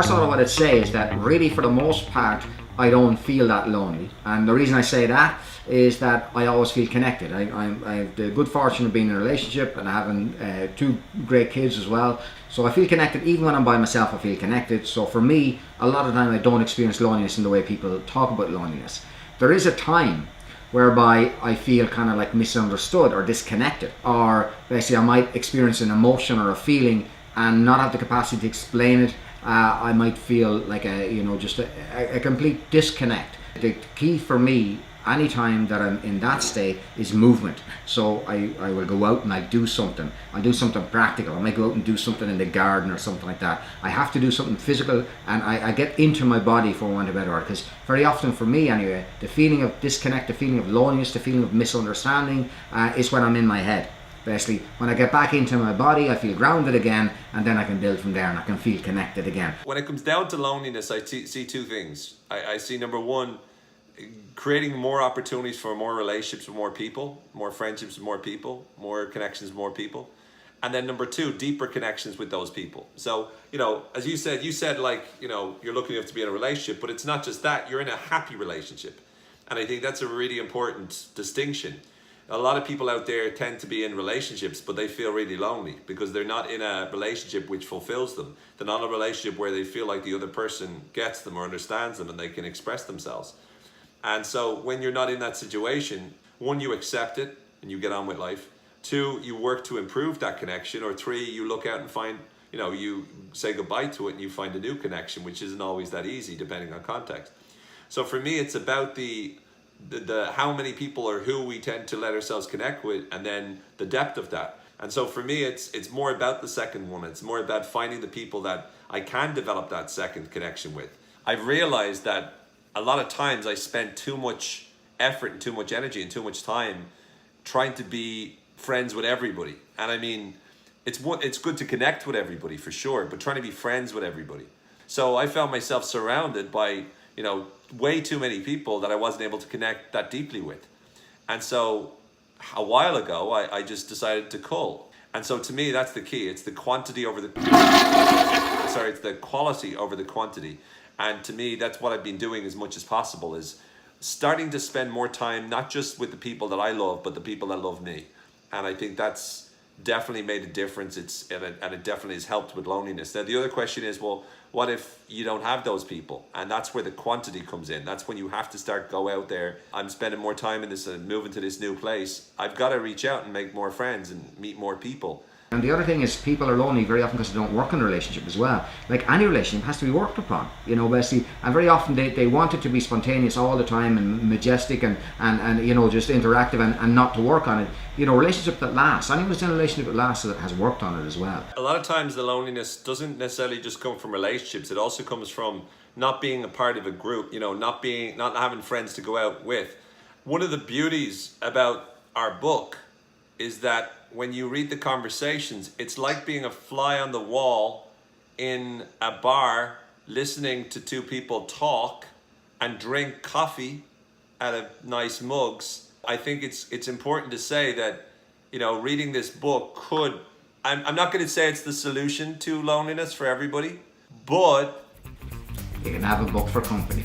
first of all, what I'd say is that really for the most part, I don't feel that lonely. And the reason I say that is that I always feel connected. I have the good fortune of being in a relationship and having two great kids as well. So I feel connected. Even when I'm by myself, I feel connected. So for me, a lot of the time I don't experience loneliness in the way people talk about loneliness. There is a time whereby I feel kind of like misunderstood or disconnected, or basically I might experience an emotion or a feeling and not have the capacity to explain it. I might feel like a complete disconnect. The key for me anytime that I'm in that state is movement. So I will go out and I'll do something practical. I might go out and do something in the garden or something like that. I have to do something physical, and I get into my body, for want of a better word, because very often for me anyway, the feeling of disconnect, the feeling of loneliness, the feeling of misunderstanding is when I'm in my head. Basically, when I get back into my body, I feel grounded again, and then I can build from there and I can feel connected again. When it comes down to loneliness, I see two things. I see, number one, creating more opportunities for more relationships with more people, more friendships with more people, more connections with more people. And then number two, deeper connections with those people. So, as you said like, you're looking to be in a relationship, but it's not just that, you're in a happy relationship. And I think that's a really important distinction. A lot of people out there tend to be in relationships, but they feel really lonely because they're not in a relationship which fulfills them. They're not in a relationship where they feel like the other person gets them or understands them and they can express themselves. And so when you're not in that situation, one, you accept it and you get on with life. Two, you work to improve that connection. Or three, you look out and find, you say goodbye to it and you find a new connection, which isn't always that easy depending on context. So for me, it's about the how many people or who we tend to let ourselves connect with, and then the depth of that. And so for me, it's more about the second one. It's more about finding the people that I can develop that second connection with. I've realized that a lot of times I spend too much effort and too much energy and too much time trying to be friends with everybody. And I mean, it's good to connect with everybody for sure, but trying to be friends with everybody. So I found myself surrounded by, way too many people that I wasn't able to connect that deeply with. And so a while ago, I just decided to cull. And so to me, that's the key. It's the quantity over the... it's the quality over the quantity. And to me, that's what I've been doing as much as possible, is starting to spend more time, not just with the people that I love, but the people that love me. And I think that's definitely made a difference. And it definitely has helped with loneliness. Now, the other question is, well, what if you don't have those people? And that's where the quantity comes in. That's when you have to go out there. I'm spending more time in this and moving to this new place. I've got to reach out and make more friends and meet more people. And the other thing is, people are lonely very often because they don't work in a relationship as well. Like any relationship has to be worked upon, basically. And very often they want it to be spontaneous all the time and majestic and just interactive and not to work on it. Relationship that lasts. Anyone who's in a relationship that lasts that has worked on it as well. A lot of times the loneliness doesn't necessarily just come from relationships. It also comes from not being a part of a group, not having friends to go out with. One of the beauties about our book is that when you read the conversations, it's like being a fly on the wall in a bar, listening to two people talk and drink coffee out of nice mugs. I think it's important to say that, reading this book could, I'm not going to say it's the solution to loneliness for everybody, but you can have a book for company.